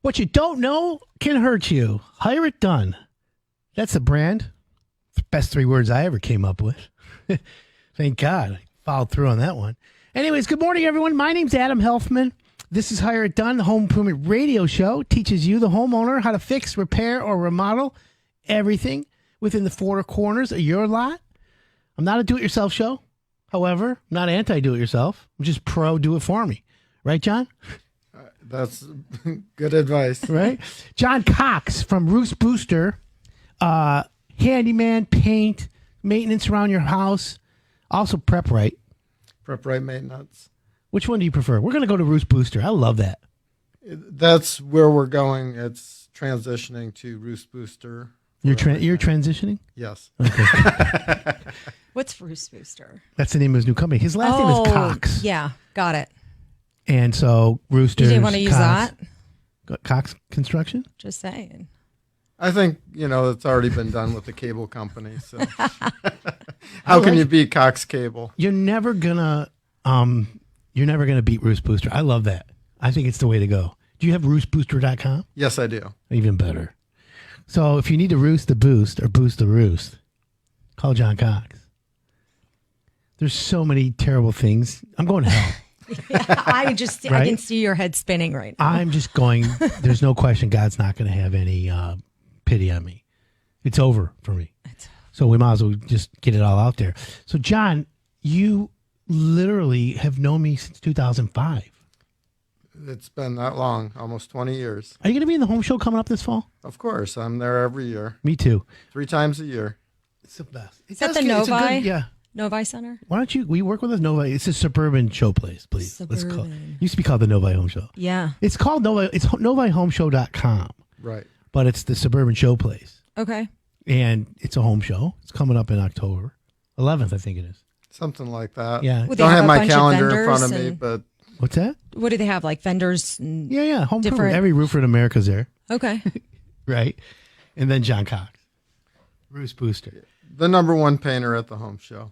What you don't know can hurt you. Hire it done. That's the brand. Best 3 words I ever came up with. Thank God I followed through on that one. Anyways, good morning, everyone. My name's Adam Helfman. This is Hire It Done, the home improvement radio show. Teaches you, the homeowner, how to fix, repair, or remodel everything within the 4 corners of your lot. I'm not a do-it-yourself show. However, I'm not anti-do-it-yourself. I'm just pro-do-it-for-me. Right, John? That's good advice. Right? John Cox from Roost Booster. Handyman, paint, maintenance around your house. Also Prep Right. Prep Right maintenance. Which one do you prefer? We're going to go to Roost Booster. I love that. That's where we're going. It's transitioning to Roost Booster. You're transitioning? Yes. Okay. What's Roost Booster? That's the name of his new company. His last name is Cox. Yeah, got it. And so Rooster. You didn't want to use that? Cox Construction? Just saying. I think, it's already been done with the cable company. So how can you beat Cox Cable? You're never gonna beat Roost Booster. I love that. I think it's the way to go. Do you have roostbooster.com? Yes, I do. Even better. So if you need to roost the boost or boost the roost, call John Cox. There's so many terrible things. I'm going to hell. I can see your head spinning right now. I'm just going, there's no question God's not going to have any pity on me. It's over for me. So we might as well just get it all out there. So John, you literally have known me since 2005. It's been that long, almost 20 years. Are you going to be in the home show coming up this fall? Of course. I'm there every year. Me too. 3 times a year. It's the best. Is that the Novi? Yeah. Novi Center? Why don't you work with us? Novi. It's a suburban show place, please. Suburban. Used to be called the Novi Home Show. Yeah. It's called Novi. It's novihomeshow.com. Right. But it's the suburban show place. Okay. And it's a home show. It's coming up in October 11th, I think it is. Something like that. Yeah. Don't have my calendar in front of me, but. What's that? What do they have? Like vendors? And yeah. Home different. Every roofer in America's there. Okay. Right. And then John Cox. Roost Booster. The #1 painter at the home show.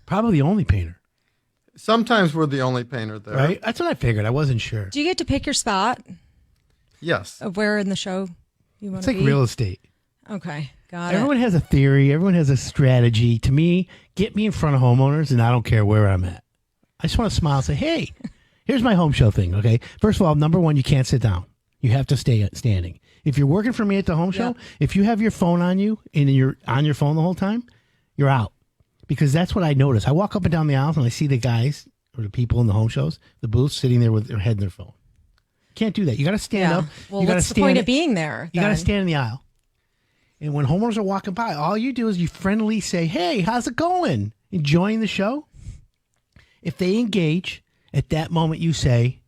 Probably the only painter. Sometimes we're the only painter there. Right? That's what I figured. I wasn't sure. Do you get to pick your spot? Yes. Of where in the show you want to be? It's like real estate. Okay. Got Everyone has a theory. Everyone has a strategy. To me, get me in front of homeowners and I don't care where I'm at. I just want to smile and say, hey, here's my home show thing, okay? First of all, #1, you can't sit down. You have to stay standing. If you're working for me at the home show, if you have your phone on you and you're on your phone the whole time, you're out. Because that's what I notice. I walk up and down the aisles and I see the guys or the people in the home shows, the booths, sitting there with their head in their phone. Can't do that. You got to stand up. Well, you what's the point of being there? You got to stand in the aisle. And when homeowners are walking by, all you do is you friendly say, hey, how's it going? Enjoying the show? If they engage, at that moment you say,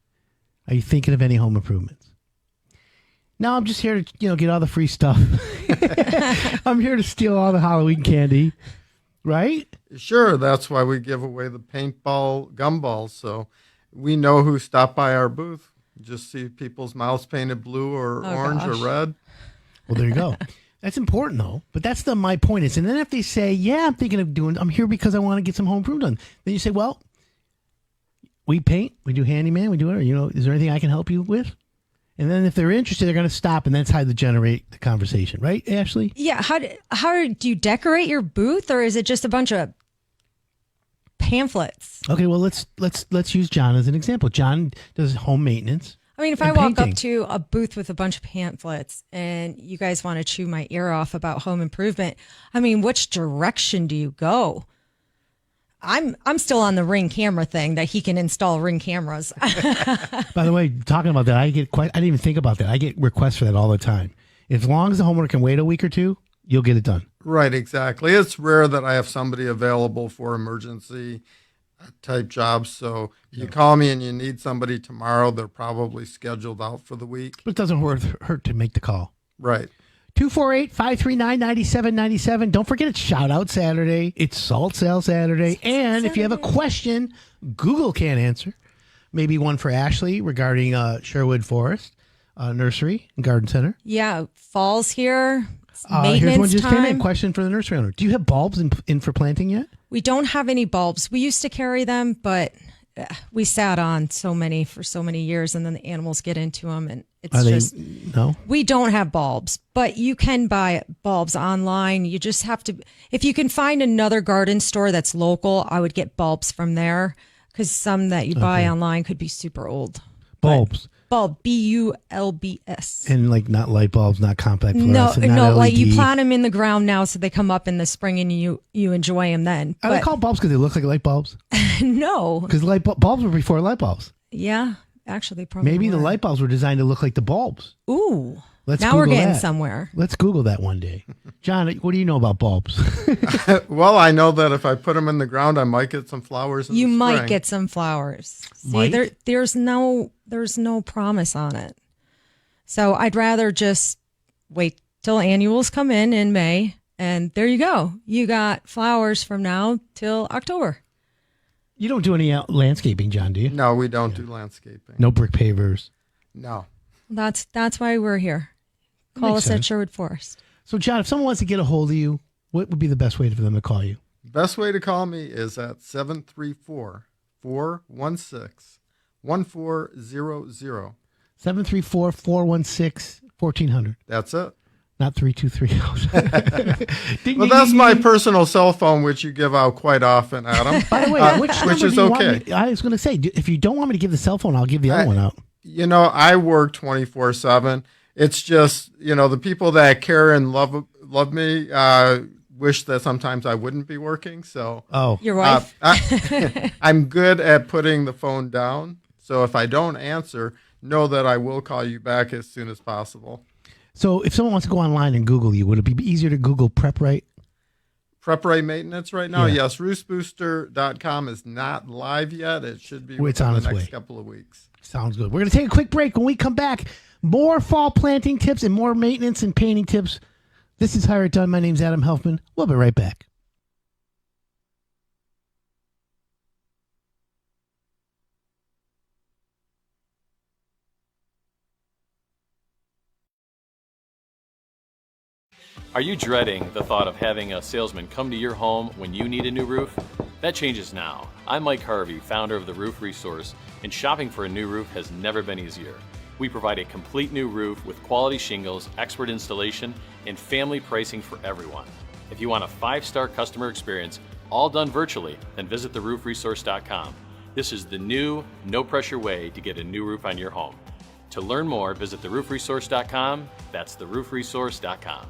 are you thinking of any home improvements? No, I'm just here to get all the free stuff. I'm here to steal all the Halloween candy. Right? Sure. That's why we give away the paintball gumballs. So we know who stopped by our booth. Just see people's mouths painted blue or orange or red. Well, there you go. That's important, though. But that's my point is. And then if they say, yeah, I'm here because I want to get some home improvement done. Then you say, well, we paint, we do handyman, we do it. Is there anything I can help you with? And then if they're interested, they're going to stop, and that's how they generate the conversation, right, Ashley? Yeah. How do you decorate your booth, or is it just a bunch of pamphlets? Okay, well let's use John as an example. John does home maintenance. I mean, if I walk up to a booth with a bunch of pamphlets and you guys want to chew my ear off about home improvement, I mean, which direction do you go? I'm still on the Ring camera thing that he can install Ring cameras. By the way, talking about that, I didn't even think about that. I get requests for that all the time. As long as the homeowner can wait a week or two, you'll get it done. Right, exactly. It's rare that I have somebody available for emergency type jobs. So you call me and you need somebody tomorrow, they're probably scheduled out for the week. But it doesn't hurt to make the call. Right. 248-539-9797. Don't forget it's Shout Out Saturday. It's Salt Sale Saturday. And if you have a question Google can't answer, maybe one for Ashley regarding Sherwood Forest Nursery and Garden Center. Yeah, fall's here. Here's one just time. came in. Question for the nursery owner. Do you have bulbs in for planting yet? We don't have any bulbs. We used to carry them, but we sat on so many for so many years, and then the animals get into them, and It's Are they just no? we don't have bulbs, but you can buy bulbs online. You just have to, if you can find another garden store that's local, I would get bulbs from there because some that you buy online could be super old. Bulbs. Bulb, bulbs. And like not light bulbs, not compact No, fluorescent, not no, LED. like you plant them in the ground now, so they come up in the spring, and you enjoy them then. Are they But called bulbs because they look like light bulbs? no, Because bulbs were before light bulbs. yeah, actually, probably Maybe the were. light bulbs were designed to look like the bulbs. Ooh, Let's now we're Google getting that. somewhere. Let's Google that one day. John, what do you know about bulbs? Well, I know that if I put them in the ground, I might get some flowers in You the might spring. get some flowers. See, Might? there's no promise on it. So I'd rather just wait till annuals come in May, and there you go. You got flowers from now till October. You don't do any landscaping, John, do you? No, we don't do landscaping. No brick pavers. No. That's why we're here. Call Makes us at sense. Sherwood Forest. So, John, if someone wants to get a hold of you, what would be the best way for them to call you? Best way to call me is at 734-416-1400. 734-416-1400. That's it. Not 3230. Well, that's my personal cell phone, which you give out quite often, Adam. By the way, which number is do you want okay. me- I was going to say, if you don't want me to give the cell phone, I'll give the other one out. You know, I work 24/7. It's just, the people that care and love me wish that sometimes I wouldn't be working. So Oh, Your wife? I'm good at putting the phone down. So if I don't answer, know that I will call you back as soon as possible. so if someone wants to go online and Google you, would it be easier to Google Prep Right? Prep Right Maintenance right now? Yeah. Yes, roostbooster.com is not live yet. It should be It's within on the its next way. couple of weeks. Sounds good. We're going to take a quick break. When we come back, more fall planting tips and more maintenance and painting tips. This is Hire It Done. My name's Adam Helfman. We'll be right back. Are you dreading the thought of having a salesman come to your home when you need a new roof? That changes now. I'm Mike Harvey, founder of the Roof Resource, and shopping for a new roof has never been easier. We provide a complete new roof with quality shingles, expert installation, and family pricing for everyone. If you want a 5-star customer experience, all done virtually, then visit theroofresource.com. This is the new, no-pressure way to get a new roof on your home. To learn more, visit theroofresource.com. That's theroofresource.com.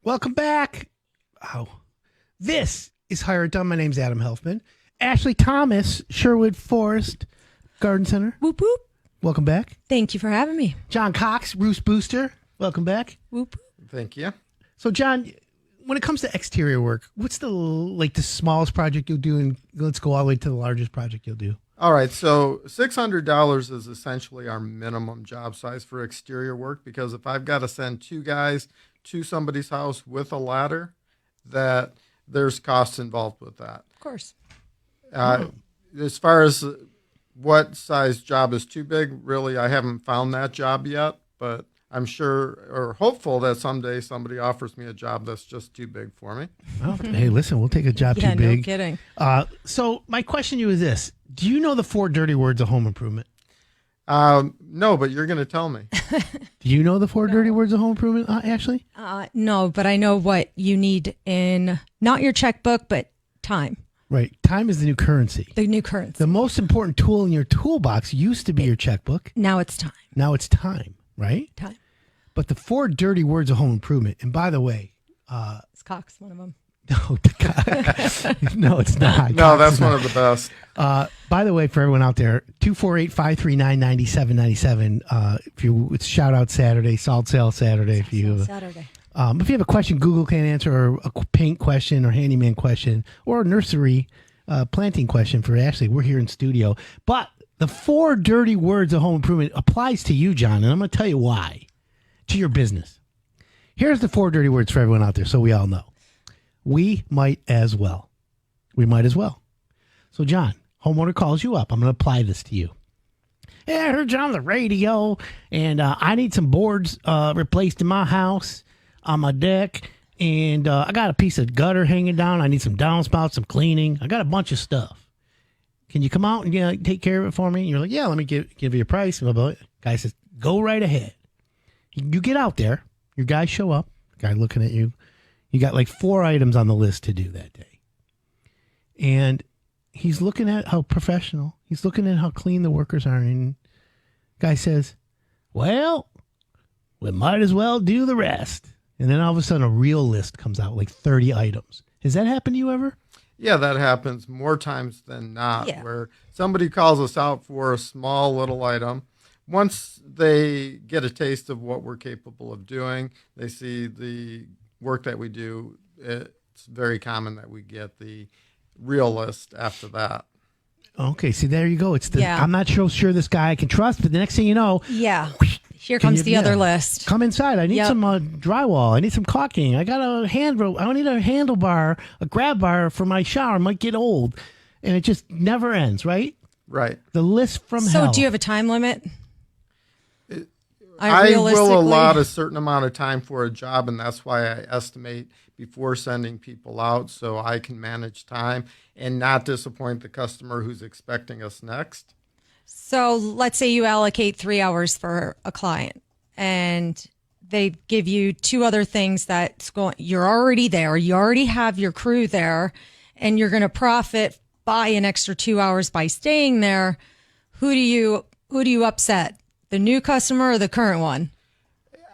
Welcome back. Oh, this is Hire It Done. My name's Adam Helfman. Ashley Thomas, Sherwood Forest Garden Center. Whoop whoop. Welcome back. Thank you for having me. John Cox, Roost Booster. Welcome back. Whoop. Thank you. So, John, when it comes to exterior work, what's the smallest project you'll do, and let's go all the way to the largest project you'll do? All right, so $600 is essentially our minimum job size for exterior work, because if I've got to send 2 guys to somebody's house with a ladder, that there's costs involved with that. Of course. As far as what size job is too big, really, I haven't found that job yet, but I'm sure or hopeful that someday somebody offers me a job that's just too big for me. Oh, hey, listen, we'll take a job too big. No kidding. So my question to you is this. Do you know the 4 dirty words of home improvement? No, but you're going to tell me. Do you know the 4 dirty words of home improvement, Ashley? No, but I know what you need in not your checkbook, but time. Right. Time is the new currency. The new currency. The most important tool in your toolbox used to be your checkbook. Now it's time. Now it's time, right? Time. But the 4 dirty words of home improvement, and by the way, Is Cox one of them? no, no, it's not. No, Cox that's is one not. of the best. By the way, for everyone out there, 248-539-9797. It's shout out Saturday, salt sale Saturday. Saturday. If you have a question Google can't answer, or a paint question or handyman question or a nursery planting question for Ashley, we're here in studio. But the 4 dirty words of home improvement applies to you, John, and I'm going to tell you why. To your business. Here's the 4 dirty words for everyone out there so we all know. We might as well. We might as well. So, John, homeowner calls you up. I'm going to apply this to you. Yeah, I heard you on the radio, and I need some boards replaced in my house on my deck, and I got a piece of gutter hanging down. I need some downspouts, some cleaning. I got a bunch of stuff. Can you come out and take care of it for me? And you're like, yeah, let me give you a price. Blah, blah. Guy says, go right ahead. You get out there. Your guys show up. Guy looking at you. You got like 4 items on the list to do that day. And he's looking at how professional. He's looking at how clean the workers are. And guy says, well, we might as well do the rest. And then all of a sudden a real list comes out, like 30 items. Has that happened to you ever? Yeah, that happens more times than not, Yeah. where somebody calls us out for a small little item. Once they get a taste of what we're capable of doing, they see the work that we do, it's very common that we get the real list after that. Okay, see, there you go. It's Yeah. I'm not sure this guy I can trust, but the next thing you know, Yeah. Here Can comes you- the other yeah. list. come inside. I need Yep. some drywall. I need some caulking. I got a handrail. I need a handlebar, a grab bar for my shower. It might get old. And it just never ends, right? Right. The list from So hell. do you have a time limit? I will realistically- allot a certain amount of time for a job, and that's why I estimate before sending people out so I can manage time and not disappoint the customer who's expecting us next. So let's say you allocate 3 hours for a client and they give you 2 other things that's going, you're already there. You already have your crew there and you're going to profit by an extra 2 hours by staying there. Who do you upset? The new customer or the current one?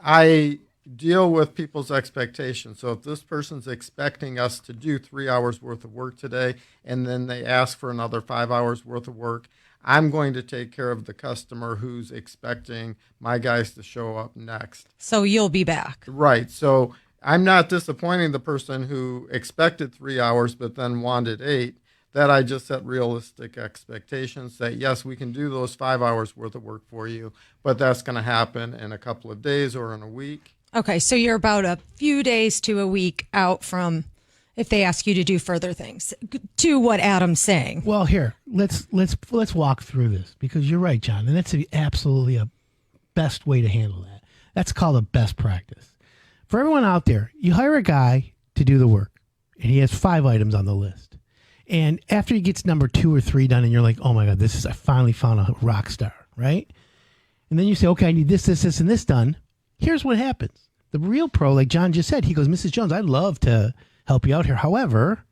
I deal with people's expectations. So if this person's expecting us to do 3 hours worth of work today, and then they ask for another 5 hours worth of work, I'm going to take care of the customer who's expecting my guys to show up next. So you'll be back. Right. So I'm not disappointing the person who expected 3 hours but then wanted 8. That I just set realistic expectations that, yes, we can do those 5 hours worth of work for you, but that's going to happen in a couple of days or in a week. Okay. So you're about a few days to a week out from if they ask you to do further things to what Adam's saying. Well, here, let's walk through this, because you're right, John, and that's absolutely a best way to handle that. That's called a best practice. For everyone out there, you hire a guy to do the work, and he has 5 items on the list. And after he gets number 2 or 3 done, and you're like, oh my God, I finally found a rock star, right? And then you say, okay, I need this, this, this, and this done. Here's what happens. The real pro, like John just said, he goes, Mrs. Jones, I'd love to help you out here. However,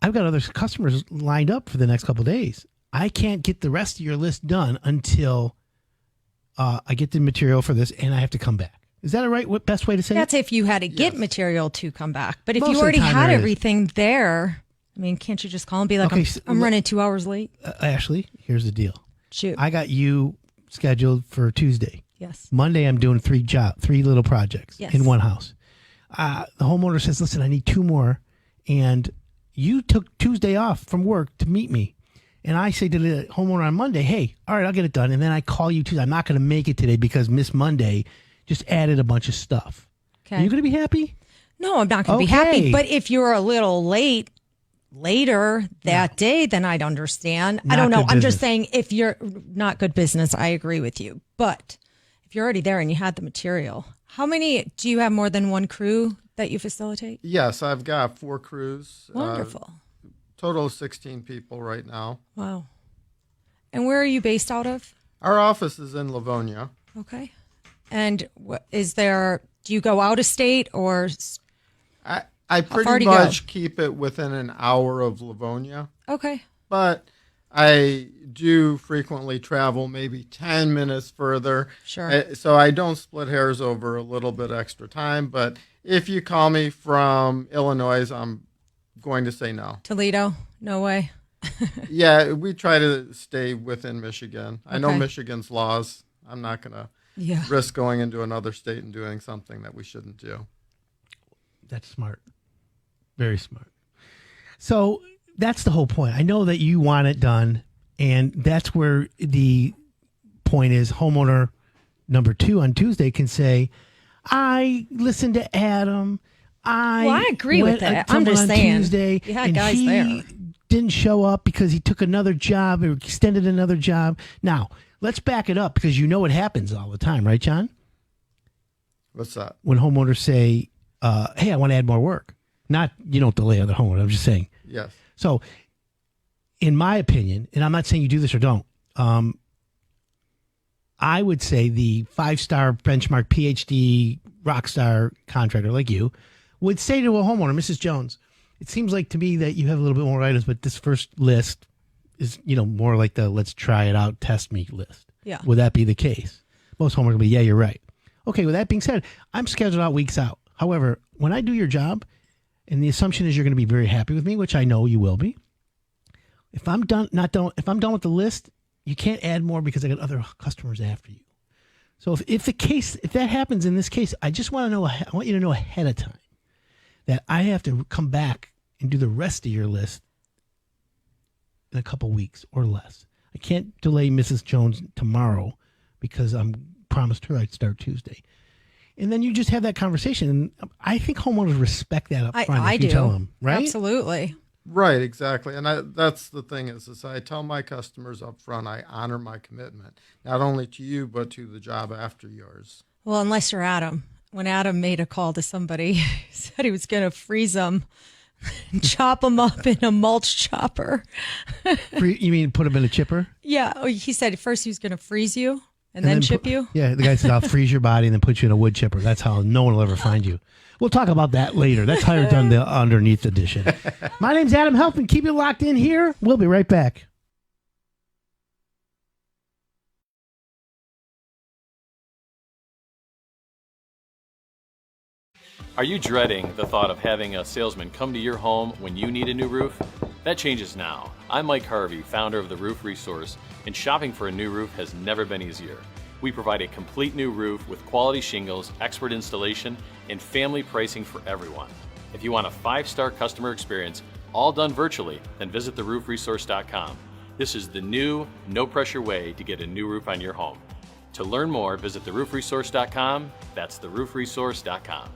I've got other customers lined up for the next couple of days. I can't get the rest of your list done until I get the material for this, and I have to come back. Is that a best way to say That's it? if you had to get Yes. material to come back. But if Most you of the already time had there is. everything there, I mean, can't you just call and be like, Okay, I'm running 2 hours late? Ashley, here's the deal. Shoot. I got you scheduled for Tuesday. Yes. Monday, I'm doing three little projects Yes. in one house. The homeowner says, listen, I need two more. And you took Tuesday off from work to meet me. And I say to the homeowner on Monday, hey, all right, I'll get it done. And then I call you Tuesday. I'm not going to make it today because Miss Monday just added a bunch of stuff. Okay. Are you going to be happy? No, I'm not going to be Okay. happy. But if you're a little later that day, then I'd understand. I Not don't know. good I'm just business. saying if you're not good business, I agree with you. But if you're already there and you had the material, how many do you have more than one crew that you facilitate? Yes, I've got 4 crews. Wonderful. Total of 16 people right now. Wow. And where are you based out of? Our office is in Livonia. Okay. And do you go out of state or? I far pretty do you go? much keep it within an hour of Livonia, Okay. but I do frequently travel maybe 10 minutes further. Sure. So I don't split hairs over a little bit extra time. But if you call me from Illinois, I'm going to say no. Toledo? No way. Yeah, we try to stay within Michigan. I know Okay. Michigan's laws. I'm not going to Yeah. risk going into another state and doing something that we shouldn't do. That's smart. Very smart. So that's the whole point. I know that you want it done, and that's where the point is. Homeowner number 2 on Tuesday can say, I listened to Adam. I agree with went that. I'm someone just on saying, Tuesday, you had and guys he there. didn't show up because he took another job or extended another job. Now, let's back it up because you know it happens all the time, right, John? What's that? When homeowners say, hey, I want to add more work. Not, you don't delay other homeowners. I'm just saying. Yes. So, in my opinion, and I'm not saying you do this or don't, I would say the 5-star benchmark PhD rockstar contractor like you would say to a homeowner, Mrs. Jones, it seems like to me that you have a little bit more items, but this first list is, more like the let's try it out, test me list. Yeah. Would that be the case? Most homeowners will be, yeah, you're right. Okay, with that being said, I'm scheduled out weeks out. However, when I do your job, and the assumption is you're going to be very happy with me, which I know you will be. If I'm done with the list, you can't add more because I got other customers after you. So if that happens in this case, I just want you to know ahead of time that I have to come back and do the rest of your list in a couple weeks or less. I can't delay Mrs. Jones tomorrow because I'm promised her I'd start Tuesday. And then you just have that conversation. And I think homeowners respect that up front. I if you do. tell them, right? Absolutely. Right, exactly. And that's the thing is I tell my customers up front, I honor my commitment, not only to you, but to the job after yours. Well, unless you're Adam. When Adam made a call to somebody, he said he was going to freeze them and chop them up in a mulch chopper. You mean put them in a chipper? Yeah. Oh, he said first he was going to freeze you and then chip you. Yeah, the guy said, I'll freeze your body and then put you in a wood chipper. That's how no one will ever find you. We'll talk about that later. That's how you're done the underneath edition. My name's Adam Helping. Keep it locked in here. We'll be right back. Are you dreading the thought of having a salesman come to your home when you need a new roof? That changes now. I'm Mike Harvey, founder of the Roof Resource, and shopping for a new roof has never been easier. We provide a complete new roof with quality shingles, expert installation, and family pricing for everyone. If you want a 5-star customer experience, all done virtually, then visit theroofresource.com. This is the new, no-pressure way to get a new roof on your home. To learn more, visit theroofresource.com. That's theroofresource.com.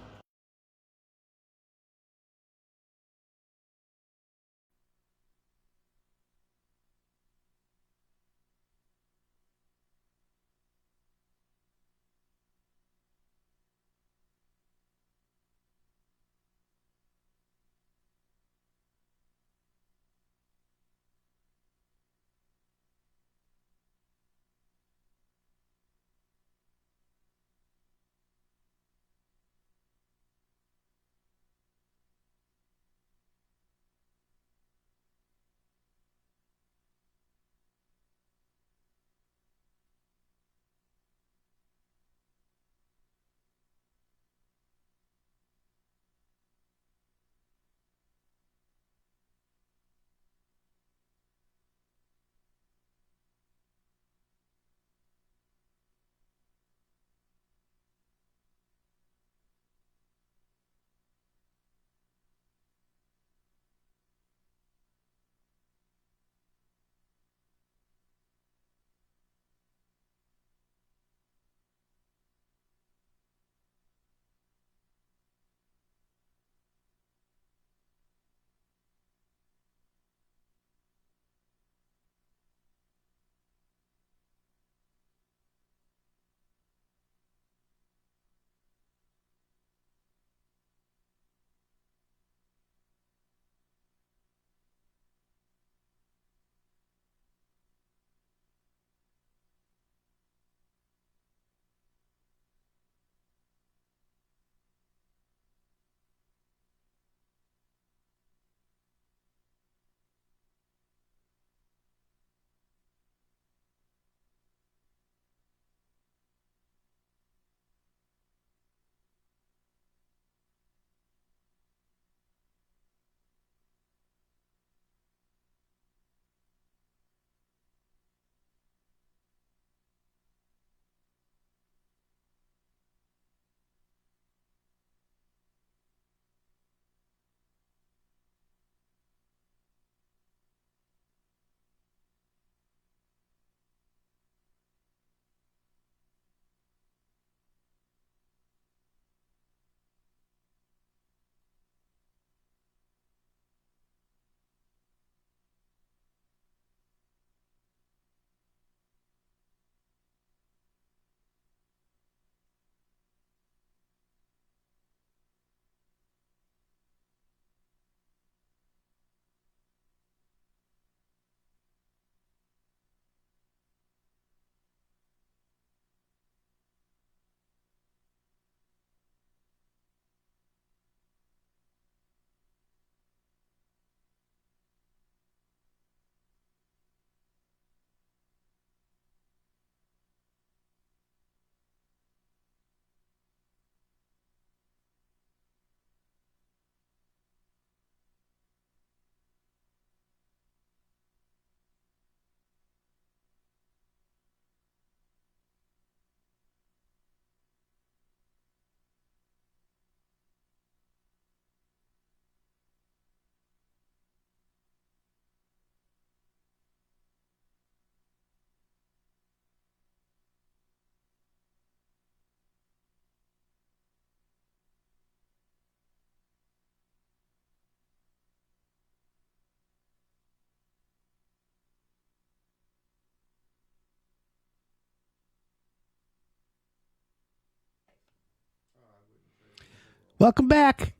Welcome back.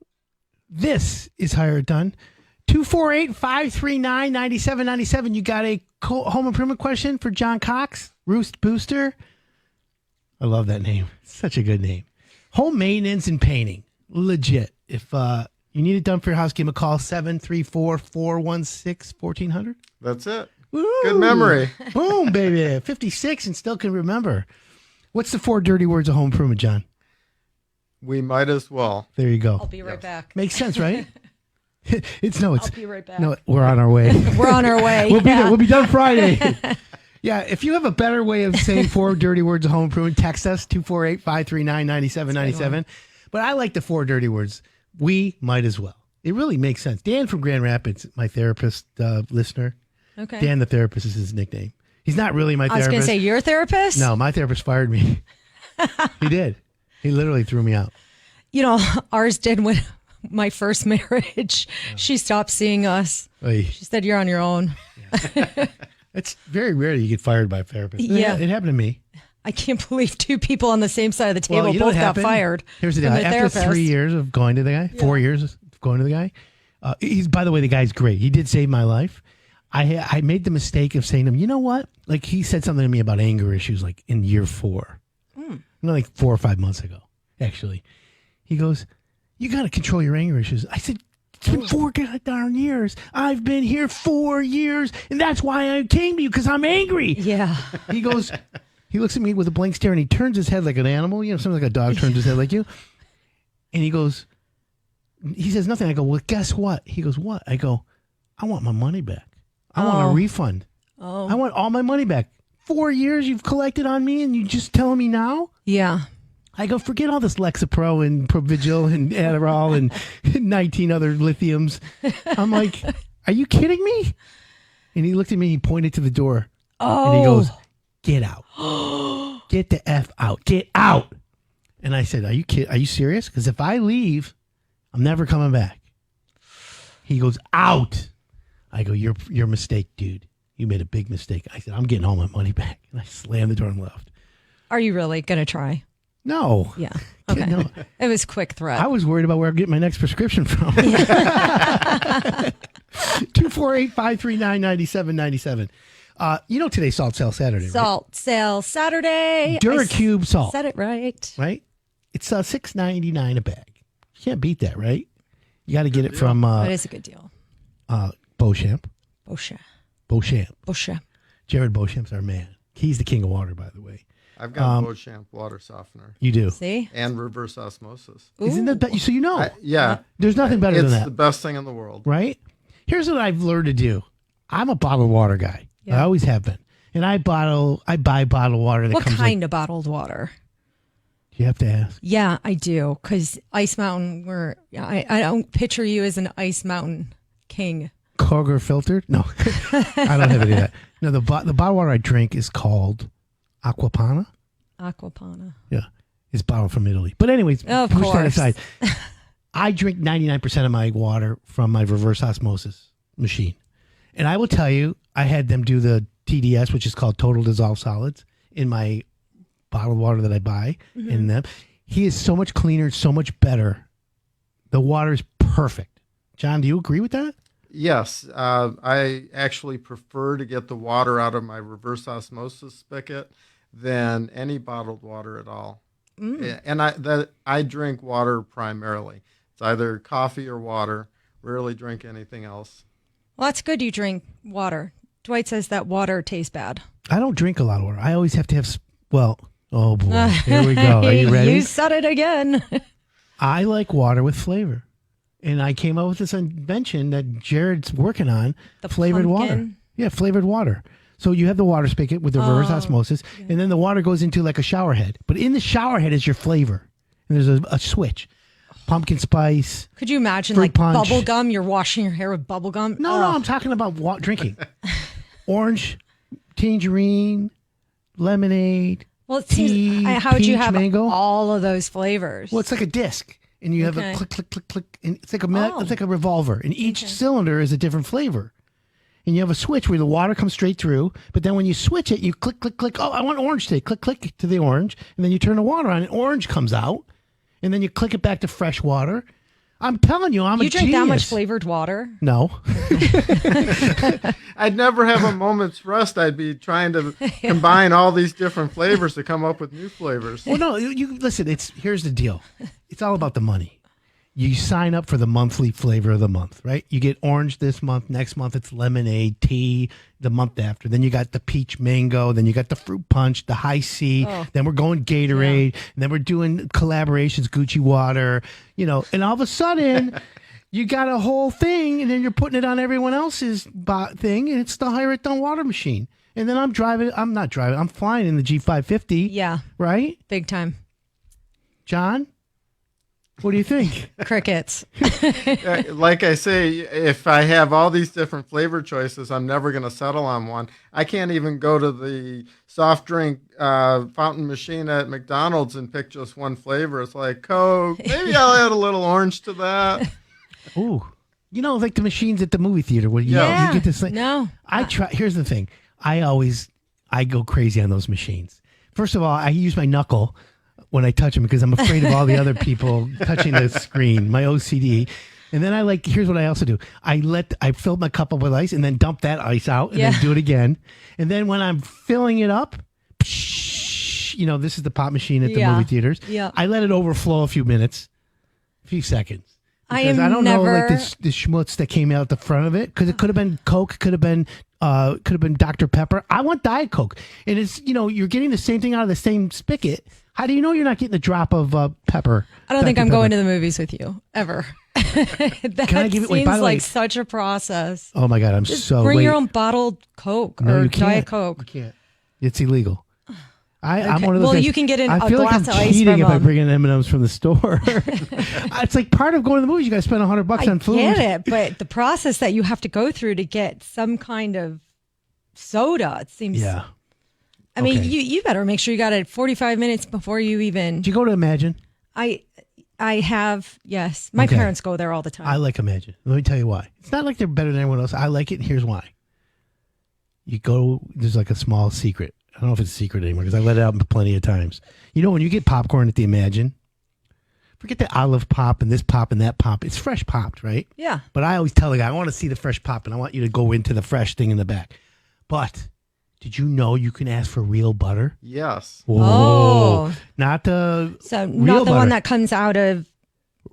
This is Hire It Done. 248-539-9797. You got a home improvement question for John Cox, Roost Booster. I love that name. Such a good name. Home maintenance and painting. Legit. If you need it done for your house, give him a call, 734-416-1400. That's it. Woo! Good memory. Boom, baby. 56 and still can remember. What's the 4 dirty words of home improvement, John? We might as well. There you go. I'll be right back. Makes sense, right? It's I'll be right back. No, we're on our way. We're on our way. We'll be there. We'll be done Friday. Yeah, if you have a better way of saying 4 dirty words of home improvement, text us 248-539-9797. But I like the 4 dirty words. We might as well. It really makes sense. Dan from Grand Rapids, my therapist listener. Okay. Dan the therapist is his nickname. He's not really my I was therapist. going to say, your therapist? No, my therapist fired me. He did. He literally threw me out. You know, ours did when my first marriage. She stopped seeing us. Oy. She said, you're on your own. It's very rare that you get fired by a therapist. Yeah. It happened to me. I can't believe 2 people on the same side of the table you know both what got happened? fired. Here's the deal. from the After therapist. 3 years of going to the guy, 4 years of going to the guy, he's, by the way, the guy's great. He did save my life. I made the mistake of saying to him, you know what? Like, he said something to me about anger issues like in year 4. Like 4 or 5 months ago, actually. He goes, you got to control your anger issues. I said, it's been 4 darn years. I've been here 4 years, and that's why I came to you, because I'm angry. Yeah. He goes, he looks at me with a blank stare, and he turns his head like an animal. You know, something like a dog turns his head like you. And he goes, he says nothing. I go, well, guess what? He goes, what? I go, I want my money back. I want a refund. Oh. I want all my money back. 4 years you've collected on me, and you just telling me now? Yeah. I go, forget all this Lexapro and Provigil and Adderall and 19 other lithiums. I'm like, are you kidding me? And he looked at me, he pointed to the door. Oh. And he goes, get out. Get the F out. Get out. And I said, are you kidding? Are you serious? Because if I leave, I'm never coming back. He goes, out. I go, you're a mistake, dude. You made a big mistake. I said, I'm getting all my money back. And I slammed the door and left. Are you really going to try? No. Yeah. Okay. No. It was quick threat. I was worried about where I'm getting my next prescription from. 248-539-9797. You know today's Salt Sale Saturday, Salt sale Saturday. right? Duracube salt. Said it right. Right? It's $6.99 a bag. You can't beat that, right? You got to get it from That is a good deal. Beauchamp. Bosha. Beauchamp. Bosha. Jared Beauchamp's our man. He's the king of water, by the way. I've got Beauchamp water softener You do. See? and reverse osmosis. Isn't that so you know? Yeah. There's nothing better It's than that. the best thing in the world. Right? Here's what I've learned to do. I'm a bottled water guy. Yeah. I always have been. And I buy bottled water that What comes kind of bottled water? You have to ask. Yeah, I do. Because Ice Mountain, I don't picture you as an Ice Mountain king. Kroger filtered? No. I don't have any of that. No, the bottled water I drink is called Aquapana. Aquapana. Yeah. It's bottled from Italy. But anyways, Of push that course. aside. I drink 99% of my water from my reverse osmosis machine. And I will tell you, I had them do the TDS, which is called Total Dissolved Solids, in my bottled water that I buy in them. He is so much cleaner, so much better. The water is perfect. John, do you agree with that? Yes, I actually prefer to get the water out of my reverse osmosis spigot than any bottled water at all. And I drink water primarily. It's either coffee or water. Rarely drink anything else. Well, that's good you drink water. Dwight says that water tastes bad. I don't drink a lot of water. I always have to have, oh boy, here we go. Are you ready? You said it again. I like water with flavor. And I came up with this invention that Jared's working on, The flavored water. pumpkin? Yeah, flavored water. So you have the water spigot with the reverse osmosis, and then the water goes into like a shower head. But in the shower head is your flavor. And there's a switch. Pumpkin spice. Could you imagine Fruit like punch. bubble gum? You're washing your hair with bubble gum? No, I'm talking about drinking. Orange, tangerine, lemonade. Well, it tea, seems, how would you peach, have mango. all of those flavors? Well, it's like a disc, and you have Okay. a click, click, click, click, and it's like Oh. it's like a revolver, and each cylinder is a different flavor. And you have a switch where the water comes straight through, but then when you switch it, you click, click, click. Oh, I want orange today. Click, click to the orange, and then you turn the water on, and orange comes out, and then you click it back to fresh water. I'm telling you, I'm a You drink genius. that much flavored water? No. I'd never have a moment's rest. I'd be trying to combine all these different flavors to come up with new flavors. Well, no, you listen, here's the deal. It's all about the money. You sign up for the monthly flavor of the month, right? You get orange this month. Next month, it's lemonade, tea the month after. Then you got the peach mango. Then you got the fruit punch, the high C. Oh. Then we're going Gatorade. And then we're doing collaborations, Gucci water, and all of a sudden you got a whole thing and then you're putting it on everyone else's thing. And it's the Hire It Done water machine. And then I'm flying in the G550. Yeah. Right? Big time. John? What do you think? Crickets. Like I say, if I have all these different flavor choices, I'm never going to settle on one. I can't even go to the soft drink fountain machine at McDonald's and pick just one flavor. It's like Coke. Maybe I'll add a little orange to that. Ooh. Like the machines at the movie theater where you get this thing. No. Here's the thing. I go crazy on those machines. First of all, I use my knuckle when I touch them because I'm afraid of all the other people touching the screen, my OCD. And then here's what I also do. I fill my cup up with ice and then dump that ice out and then do it again. And then when I'm filling it up, this is the pop machine at the movie theaters. Yeah. I let it overflow a few seconds. I Because am I don't never... know the schmutz that came out the front of it because it could have been Coke, could have been Dr. Pepper. I want Diet Coke, and it's you're getting the same thing out of the same spigot. How do you know you're not getting a drop of pepper? I don't think Dr. I'm Pepper? going to the movies with you ever. That Can I give it? seems Wait, by the way, like such a process. oh my God, I'm Just so bring wait. your own bottled Coke No, or you can't. Diet Coke. You can't. It's illegal. I'm Okay. one of those Well, guys. you can get I a feel like glass I'm of ice cheating from if I them. bring in M&Ms from the store. It's like part of going to the movies. You got to spend $100 on food. I get it, but the process that you have to go through to get some kind of soda, it seems. Yeah. I mean, Okay. you better make sure you got it 45 minutes before you even. Do you go to Imagine? I have, yes. My Okay. parents go there all the time. I like Imagine. Let me tell you why. It's not like they're better than everyone else. I like it, and here's why. You go, there's like a small secret. I don't know if it's a secret anymore because I let it out plenty of times. When you get popcorn at the Imagine, forget the olive pop and this pop and that pop. It's fresh popped, right? Yeah. But I always tell the guy, I want to see the fresh pop, and I want you to go into the fresh thing in the back. But did you know you can ask for real butter? Yes. Whoa. Oh. Not the So real not the butter. one that comes out of.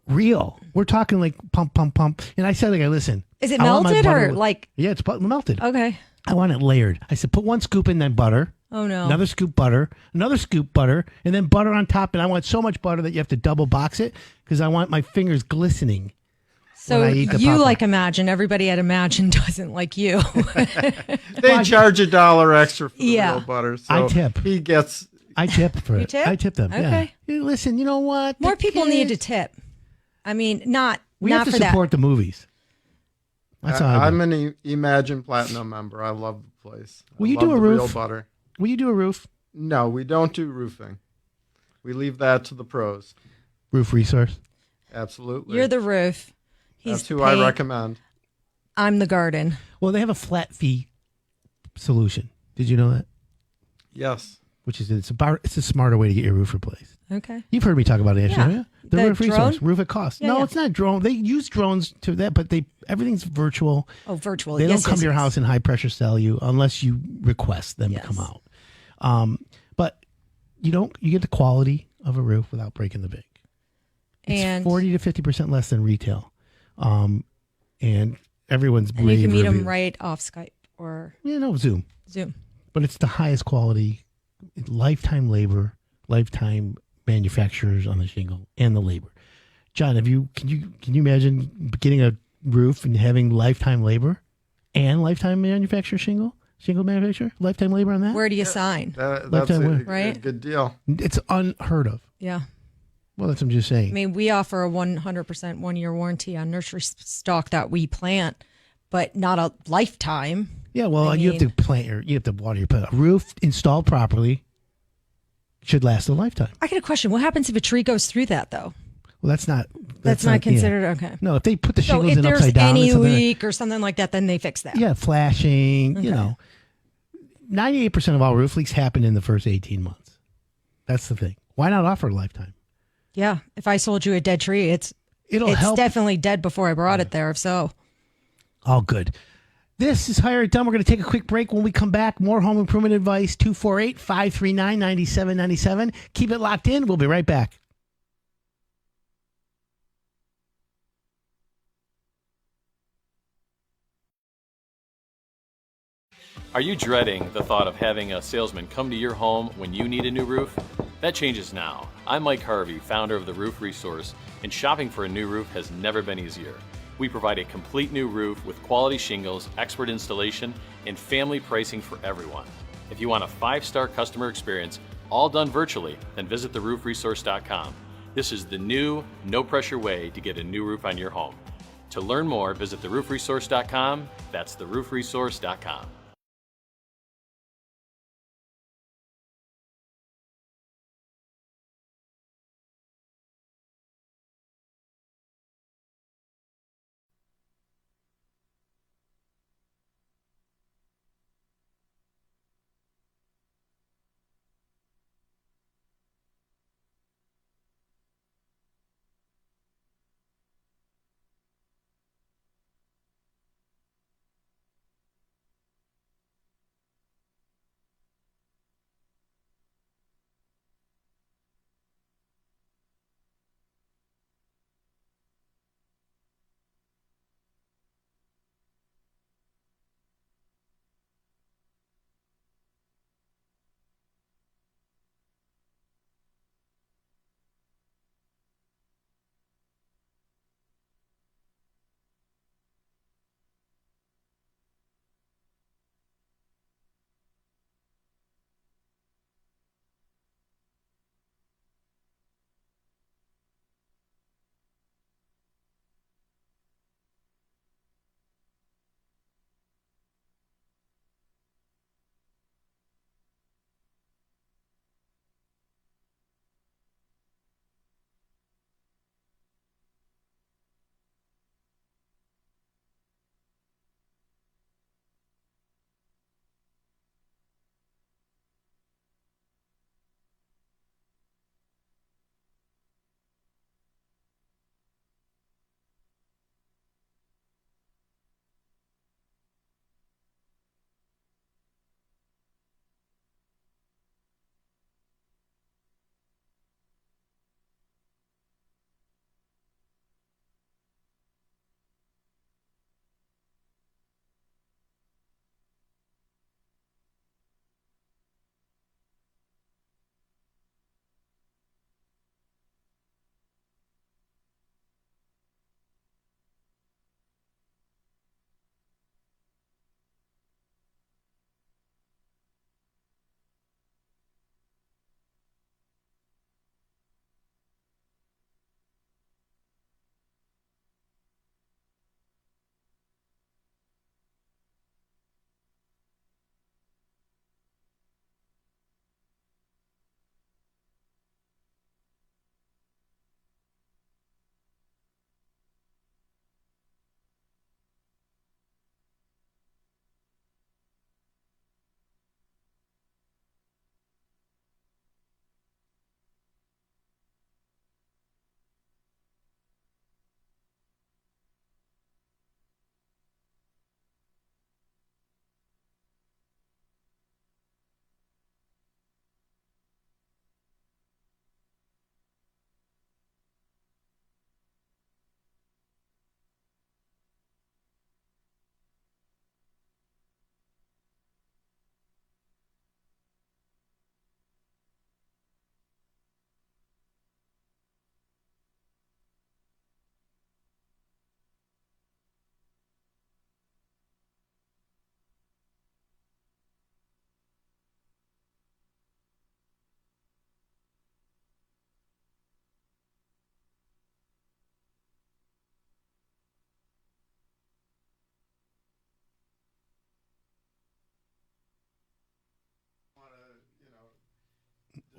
Real. We're talking like pump, pump, pump. And I said, like, listen. Is it I want my melted butter or with- like? Yeah, it's melted. Okay. I want it layered. I said, put one scoop in, then butter. Oh no. Another scoop butter, another scoop butter, and then butter on top. And I want so much butter that you have to double box it because I want my fingers glistening. So when I eat the you popcorn. like Imagine. Everybody at Imagine doesn't like you. They charge $1 extra for the Yeah. real butter. So I tip. He gets. I tip for You it. tip? I tip them. Okay. Yeah. Listen, you know what? More The people need to kids- tip. I mean, not We not have to for that. support the movies. That's all I I'm do. an Imagine Platinum member. I love the place. Will I you love do a the roof? Real butter. Will you do a roof? No, we don't do roofing. We leave that to the pros. Roof resource? Absolutely. You're the roof. He's That's the who I paint. recommend. I'm the garden. Well, they have a flat fee solution. Did you know that? Yes. Which is it's a smarter way to get your roof replaced. Okay. You've heard me talk about it, Yeah. haven't you? The The roof resource, drone? roof at cost. Yeah, no, yeah. it's not drone. They use drones to that, but everything's virtual. Oh, virtual. They yes, don't come yes, to your yes. house and high pressure sell you unless you request them Yes. to come out. But you get the quality of a roof without breaking the bank. It's And 40 to 50% less than retail, and everyone's and you can meet them reviews. right off Skype or Zoom. Zoom. But it's the highest quality, lifetime labor, lifetime manufacturers on the shingle and the labor. John, can you imagine getting a roof and having lifetime labor and lifetime manufacturer shingle manufacturer, lifetime labor on that? Where do you sign? That's Lifetime a, win. a Right? good deal. It's unheard of. Yeah. Well, that's what I'm just saying. I mean, we offer a 100% 1-year warranty on nursery stock that we plant, but not a lifetime. Yeah, well, you have to you have to water your plant. A roof installed properly should last a lifetime. I got a question. What happens if a tree goes through that, though? Well, that's not Not yeah. considered, okay. No, if they put the So shingles if in there's upside down, any it's something leak or something like that, then they fix that. yeah, flashing. Okay. 98% of all roof leaks happen in the first 18 months. That's the thing. Why not offer a lifetime? Yeah. If I sold you a dead tree, it's help. definitely dead before I brought it there. So All good. This is Hire It Done. We're going to take a quick break. When we come back, more home improvement advice, 248-539-9797. Keep it locked in. We'll be right back. Are you dreading the thought of having a salesman come to your home when you need a new roof? That changes now. I'm Mike Harvey, founder of the Roof Resource, and shopping for a new roof has never been easier. We provide a complete new roof with quality shingles, expert installation, and family pricing for everyone. If you want a 5-star customer experience, all done virtually, then visit theroofresource.com. This is the new, no-pressure way to get a new roof on your home. To learn more, visit theroofresource.com. That's theroofresource.com.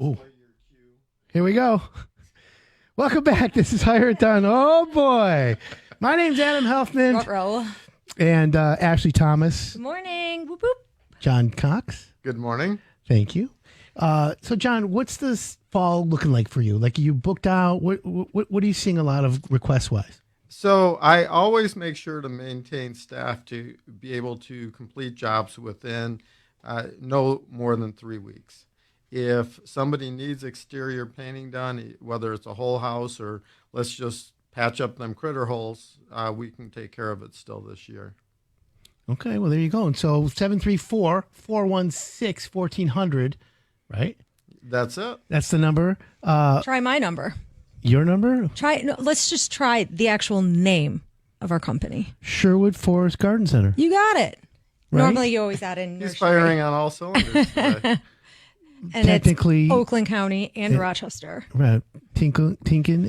Ooh. Here we go. Welcome back. This is Hire It Done. Oh, boy. My name's Adam Helfman. row. And Ashley Thomas. Good morning. Whoop, whoop. John Cox. Good morning. Thank you. So, John, what's this fall looking like for you? Like, you booked out? What are you seeing a lot of request-wise? So I always make sure to maintain staff to be able to complete jobs within no more than 3 weeks. If somebody needs exterior painting done, whether it's a whole house or let's just patch up them critter holes, we can take care of it still this year. Okay, well, there you go. And so 734-416-1400, right? That's it. That's the number. Try my number. Your number? Let's just try the actual name of our company. Sherwood Forest Garden Center. You got it. Right? Normally, you always add in He's nursery. firing on all cylinders today. And Technically- it's Oakland County and Rochester. Right. Tinkin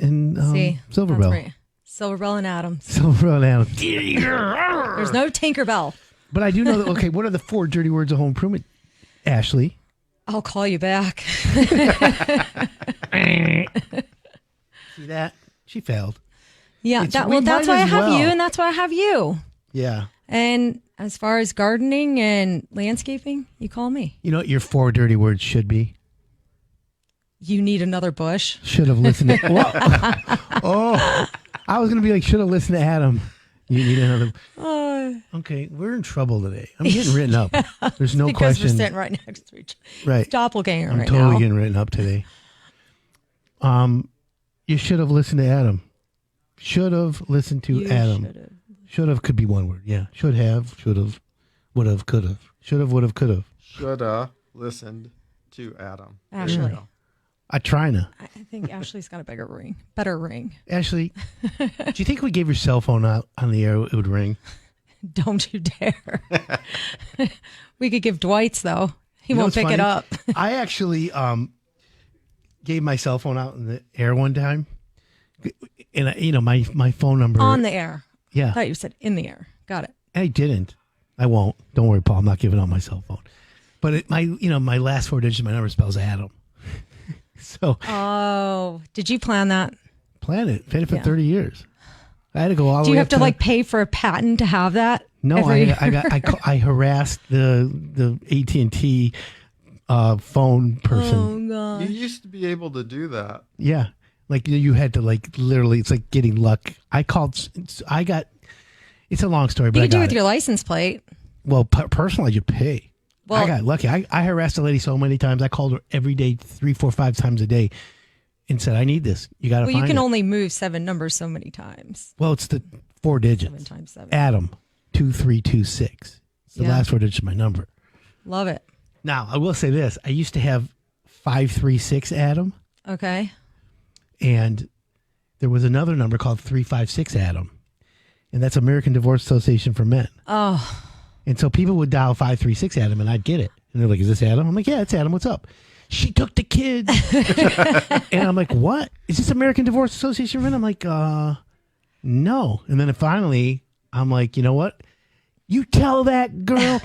and See, Silver that's Bell. right. Silverbell and Adams. Silver Bell and Adams. There's no Tinkerbell. But I do know that, okay, what are the 4 dirty words of home improvement, Ashley? I'll call you back. See that? She failed. Yeah, We that's might why I as have well. you, and that's why I have you. Yeah. And as far as gardening and landscaping, you call me. You know what your 4 dirty words should be? You need another bush. Should have listened to. Oh, I was going to be like, should have listened to Adam. You need another. Okay, we're in trouble today. I'm getting written up. There's no Because question. we're sitting right next to each other. Right. Doppelganger I'm right totally now. getting written up today. You should have listened to Adam. Should have listened to You Adam. should've. Should have could be one word. Yeah. Should have, would have, could have. Should have, would have, could have. Shoulda listened to Adam. There you Ashley. go. I try to. I think Ashley's got a better ring. Ashley, do you think if we gave your cell phone out on the air, it would ring? Don't you dare. We could give Dwight's, though. He You know won't what's pick it funny? up. I actually gave my cell phone out in the air one time. And, my phone number. On the air. I Yeah. thought you said in the air. Got it. I didn't. I won't. Don't worry, Paul. I'm not giving out my cell phone. But my last 4 digits of my number spells Adam. So Oh, did you plan that? plan it. Planned it for Yeah. 30 years. I had to go all the Do way you up have to like pay for a patent to have that? No, I harassed the AT&T phone person. Oh, You God. used to be able to do that. Yeah. Like you had to like literally, it's like getting luck. It's a long story, but You I could do got with it. your license plate. Well, personally, you pay. Well- I got lucky. I harassed a lady so many times. I called her every day, 3, 4, 5 times a day and said, I need this. You got to Well, find you can it. only move 7 numbers so many times. Well, it's the 4 digits. 7 times 7. Adam 2326. It's the Yeah. last 4 digits of my number. Love it. Now, I will say this. I used to have 536 Adam, Okay. and there was another number called 356 Adam, and that's American Divorce Association for Men. Oh, And so people would dial 536 Adam, and I'd get it. And they're like, is this Adam? I'm like, yeah, it's Adam. What's up? She took the kids. And I'm like, what? Is this American Divorce Association for Men? I'm like, no. And then finally, I'm like, you know what? You tell that girl.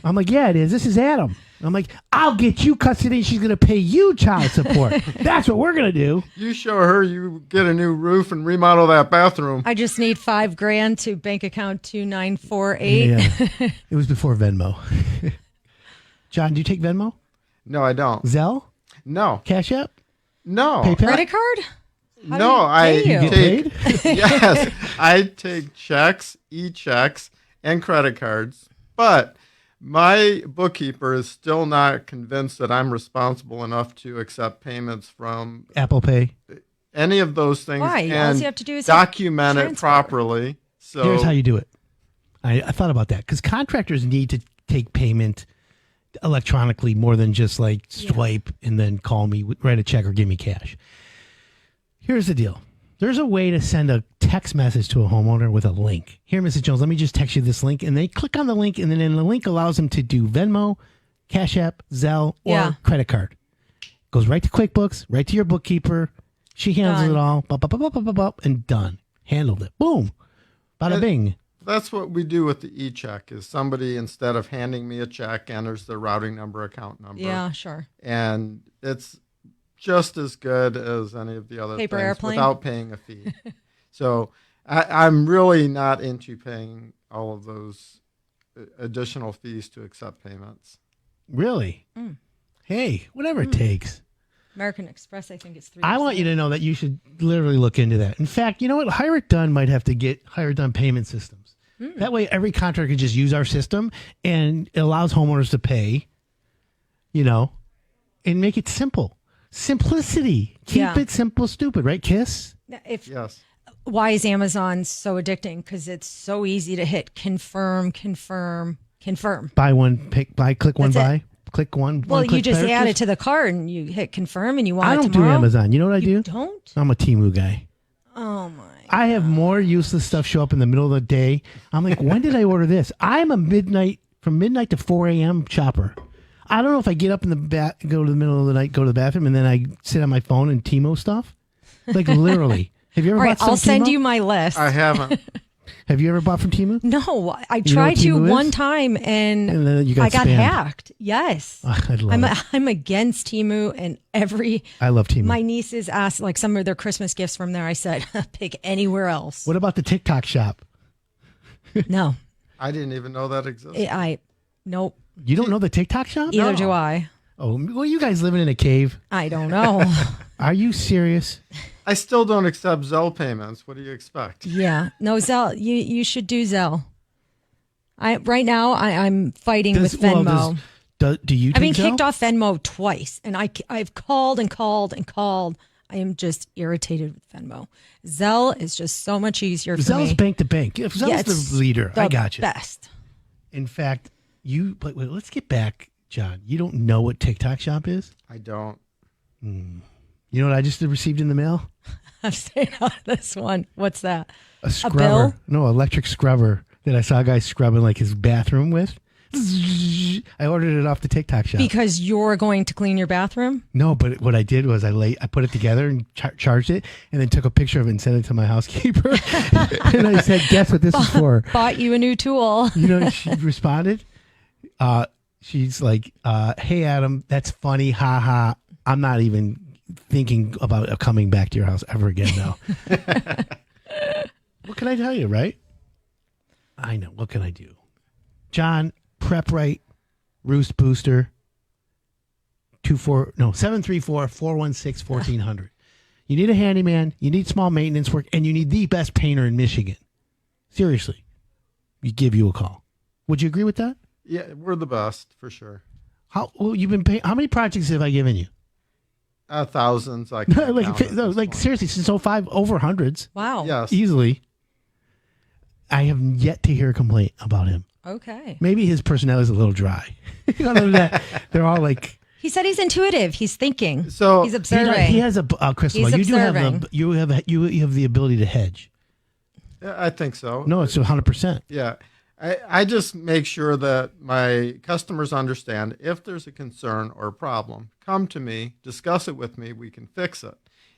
I'm like, yeah, it is. This is Adam. I'm like, I'll get you custody. She's going to pay you child support. That's what we're going to do. You show her you get a new roof and remodel that bathroom. I just need $5,000 to bank account 2948. Yeah. It was before Venmo. John, do you take Venmo? No, I don't. Zelle? No, Cash App? no, PayPal? Credit card? How no. I do you pay you? Get take paid? yes. I take checks, e-checks, and credit cards. But my bookkeeper is still not convinced that I'm responsible enough to accept payments from Apple Pay. any of those things. Why? All And you have to do is document it transfer. properly. So Here's how you do it. I thought about that because contractors need to take payment electronically more than just like swipe and then call me, write a check or give me cash. Here's the deal. There's a way to send a text message to a homeowner with a link. Here, Mrs. Jones, let me just text you this link. And they click on the link, and then the link allows them to do Venmo, Cash App, Zelle, or Yeah. credit card. Goes right to QuickBooks, right to your bookkeeper. She handles Done. it all, and done. Handled it. Boom. Bada bing. that's what we do with the e-check is somebody, instead of handing me a check, enters their routing number, account number. Yeah, sure. And it's just as good as any of the other Paper things airplane? without paying a fee. So I'm really not into paying all of those additional fees to accept payments. Really? Hey, whatever it takes. American Express, I think it's 3%. I want you to know that you should literally look into that. In fact, you know what? Hire It Done might have to get Hire It Done payment systems. That way, every contractor can just use our system, and it allows homeowners to pay, and make it simple. Simplicity. Keep it simple, stupid, right, Kiss? Yes. Why is Amazon so addicting? Because it's so easy to hit confirm. Buy one, click one, That's it. buy. Click one. Well, one you click just purchase. add it to the cart and you hit confirm and you want I it don't tomorrow. do Amazon. You know what I You do? don't? I'm a Temu guy. Oh my. I have more useless stuff show up in the middle of the day. I'm like, when did I order this? I'm a from midnight to 4 a.m. shopper. I don't know if I get up in the go to the middle of the night, go to the bathroom, and then I sit on my phone and Timo stuff. Like literally. Have you ever All bought right, some I'll send Temu? you my list. I haven't. Have you ever bought from Temu? No, I You know tried what to Temu is? one time and And then you got I got spammed. hacked. Yes. I love it. I'm against Temu and I love Temu. my nieces asked like some of their Christmas gifts from there. I said, pick anywhere else. What about the TikTok shop? No, I didn't even know that existed. nope. You don't know the TikTok shop? Either do I. Oh, well, you guys living in a cave. I don't know. Are you serious? I still don't accept Zelle payments. What do you expect? Yeah. No, Zelle. You should do Zelle. Right now I'm fighting with Venmo. Do you I've been take Zelle? kicked off Venmo twice, and I've called and called and called. I am just irritated with Venmo. Zelle is just so much easier for Zelle's me. bank to bank. If Zelle's it's the leader, I got you. Best. In fact, but wait, let's get back, John. You don't know what TikTok shop is? I don't. You know what I just received in the mail? I'm staying out of this one. What's that? A scrubber. bill? No, electric scrubber that I saw a guy scrubbing like his bathroom with. I ordered it off the TikTok shop. Because you're going to clean your bathroom? No, but what I did was I put it together and charged it, and then took a picture of it and sent it to my housekeeper. And I said, "Guess what this is for?" Bought you a new tool. You know, she responded. She's like, "Hey, Adam, that's funny. Ha ha. I'm not even thinking about coming back to your house ever again now." What can I tell you, right? I know. What can I do? John, Prep Right, Roost Booster, 734-416-1400. You need a handyman, you need small maintenance work, and you need the best painter in Michigan. Seriously. We give you a call. Would you agree with that? Yeah, we're the best for sure. How many projects have I given you? Thousands. I can't count at this point. Seriously, since 05, over hundreds. Wow. Yes. Easily. I have yet to hear a complaint about him. Okay. Maybe his personality is a little dry. Other than that, they're all like. He said he's intuitive. He's thinking. So he's observing. He has a crystal ball. He's observing. You have the ability to hedge. I think so. No, it's 100%. Yeah. I just make sure that my customers understand if there's a concern or a problem, come to me, discuss it with me, we can fix it.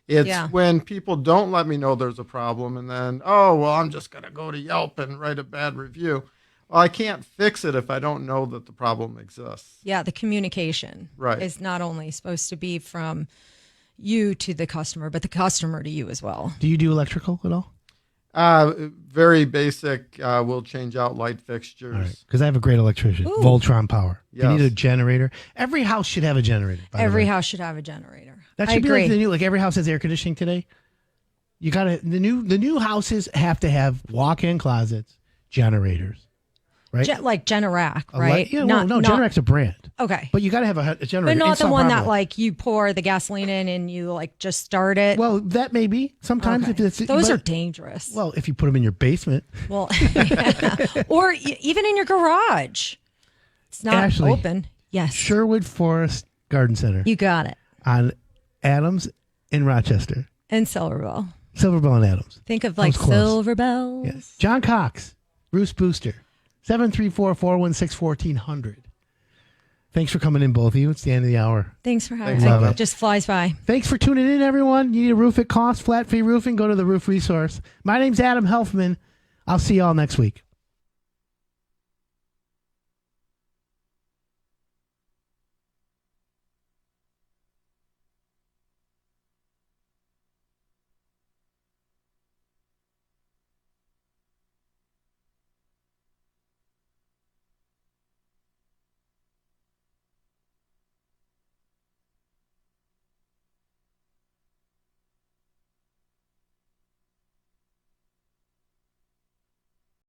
It's when people don't let me know there's a problem and then, I'm just going to go to Yelp and write a bad review. Well, I can't fix it if I don't know that the problem exists. Yeah, the communication is not only supposed to be from you to the customer, but the customer to you as well. Do you do electrical at all? Very basic. We'll change out light fixtures. Because I have a great electrician, Ooh. Voltron Power. Yes. You need a generator. Every house should have a generator. by the Every way. house should have a generator. That I should be agree. like the new. Like every house has air conditioning today. You gotta the new houses have to have walk-in closets, generators, right? Like Generac, right? Yeah, Generac's a brand. Okay. But you got to have a generator. But not in the Sao one that Pablo. like you pour the gasoline in and you like just start it. Well, that may be sometimes Okay. if it's Those but- are dangerous. Well, if you put them in your basement, Well, or even in your garage. It's not Ashley, open. Yes. Sherwood Forest Garden Center You got it. on Adams in Rochester, And Silverville. Silverbell and Adams. Think of That like was close. Silver Bells. Yes. John Cox, Roost Booster, 734-416-1400. Thanks for coming in, both of you. It's the end of the hour. Thanks for having Love me. it. Just flies by. Thanks for tuning in, everyone. You need a roof at cost, flat fee roofing, go to the Roof Resource. My name's Adam Helfman. I'll see y'all next week.